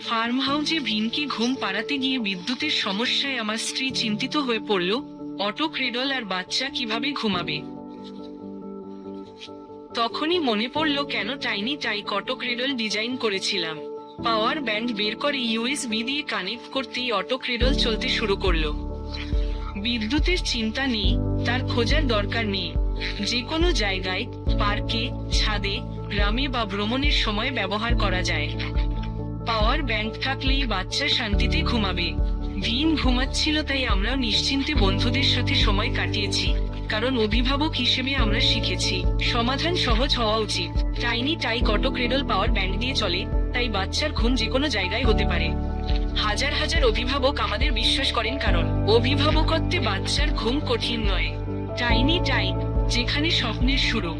Farm হাউসে ভিনকে ঘুম পাড়াতে গিয়ে বিদ্যুতের সমস্যায় আমার স্ত্রী চিন্তিত হয়ে পড়ল, অটো ক্রেডল আর বাচ্চা কিভাবে ঘুমাবে। তখনই মনে পড়ল কেন টাইনি টাই অটো ক্রেডল ডিজাইন করেছিলাম। পাওয়ার ব্যাংক বের করে ইউএসবি দিয়ে কানেক্ট করতেই অটো ক্রেডল চলতে শুরু করলো। বিদ্যুতের চিন্তা নেই, তার খোঁজার দরকার নেই। যে কোনো জায়গায়, পার্কে, ছাদে, গ্রামে বা ভ্রমণের সময় ব্যবহার করা যায়। পাওয়ার ব্যাংক থাকলেই বাচ্চা শান্তিতে ঘুমাবে। ভিন ঘুমাচ্ছিল, তাই আমরাও নিশ্চিন্তে বন্ধুদের সাথে সময় কাটিয়েছি, কারণ অভিভাবক হিসেবে আমরা শিখেছি সমাধান সহজ হওয়া উচিত। টাইনি টাই অটো ক্রেডল পাওয়ার ব্যাংক দিয়ে চলে, তাই বাচ্চার ঘুম যে কোনো জায়গায় হতে পারে। হাজার হাজার অভিভাবক আমাদের বিশ্বাস করেন, কারণ অভিভাবকত্বে বাচ্চার ঘুম কঠিন নয়। টাইনি টাই, যেখানে স্বপ্নের শুরু।